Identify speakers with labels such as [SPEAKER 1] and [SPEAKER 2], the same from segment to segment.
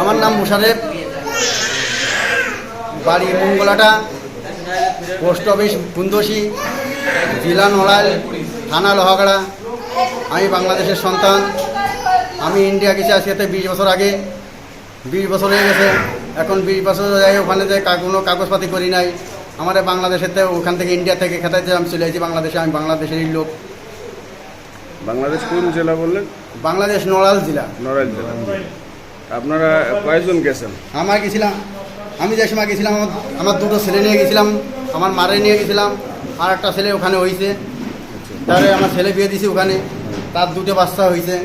[SPEAKER 1] আমার নাম মুশারেফ, বাড়ি মঙ্গলাটা, পোস্ট অফিস কুন্দসি, জেলা নড়াইল, থানা লোহাগড়া। আমি বাংলাদেশের সন্তান। আমি ইন্ডিয়া গেছি আজকে 20 বছর আগে। 20 বছর হয়ে গেছে। এখন 20 বছর যাই ওখানে যে কোনো কাগজপাতি করি নাই। আমাদের বাংলাদেশেতে ওখান থেকে ইন্ডিয়া থেকে খেতাইতে আমি চলে এসেছি বাংলাদেশে। আমি বাংলাদেশেরই লোক।
[SPEAKER 2] বাংলাদেশ কোন জেলা বললেন?
[SPEAKER 1] বাংলাদেশ নড়াইল জেলা।
[SPEAKER 2] নড়াইল জেলা। আপনারা কয়জন গেছেন?
[SPEAKER 1] আমার গেছিলাম, আমি যে সময় গেছিলাম আমার দুটো ছেলে নিয়ে গেছিলাম, আমার মারে নিয়ে গেছিলাম, আর একটা ছেলে ওখানে হয়েছে। তারপরে আমার ছেলে বিয়ে দিয়েছি ওখানে, তার দুটো বাচ্চা হয়েছে।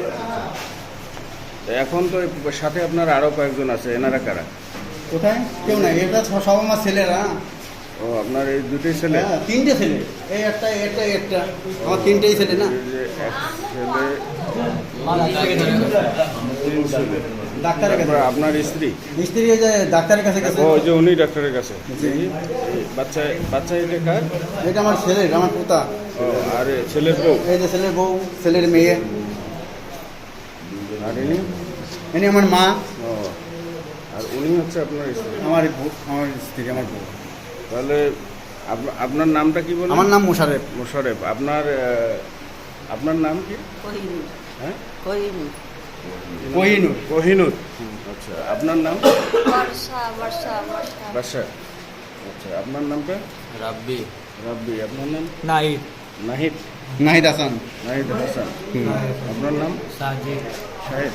[SPEAKER 2] এখন তো সাথে আপনার আরো কয়েকজন আছে, এনারা কারা?
[SPEAKER 1] কোথায়? কেউ নাই, এটা সব আমার ছেলেরা।
[SPEAKER 2] ও, আপনার এই দুটোই ছেলে?
[SPEAKER 1] হ্যাঁ, 3টে ছেলে। এই একটা আমার 3টেই ছেলে না।
[SPEAKER 2] এই যে এক ছেলে, তিন ছেলে।
[SPEAKER 1] ডাক্তারের কাছে।
[SPEAKER 2] তারপর আপনার স্ত্রী?
[SPEAKER 1] মিস্ত্রি ওই যে ডাক্তারের কাছে গেছে।
[SPEAKER 2] ও, ওই যে উনি ডাক্তারের কাছে। এই বাচ্চা এটা কার?
[SPEAKER 1] এটা আমার ছেলের, আমার পোতা।
[SPEAKER 2] ও, আর ছেলের বউ?
[SPEAKER 1] এই যে ছেলের বউ, ছেলের মেয়ে।
[SPEAKER 2] আর ইনি?
[SPEAKER 1] এনে আমার মা।
[SPEAKER 2] ও, আর উনি হচ্ছে আপনার স্ত্রী?
[SPEAKER 1] আমার স্ত্রী, আমার বউ।
[SPEAKER 2] তাহলে আপনার নামটা কি বলেন?
[SPEAKER 1] আমার নাম মুশারেফ।
[SPEAKER 2] মোশারেফ। আপনার নাম কি? হ্যাঁ,
[SPEAKER 1] কোহিনুর।
[SPEAKER 2] কোহিনুর। আচ্ছা, আপনার নাম?
[SPEAKER 3] বর্ষা।
[SPEAKER 2] বাসা। আচ্ছা, আপনার নামটা?
[SPEAKER 4] রাব্বি।
[SPEAKER 2] রাব্বি। আপনার নাম?
[SPEAKER 4] নাহিদ।
[SPEAKER 2] নাহিদ।
[SPEAKER 1] নাহিদ হাসান।
[SPEAKER 2] নাহিদ হাসান। আপনার নাম?
[SPEAKER 4] সাজিদ।
[SPEAKER 2] শাহেদ।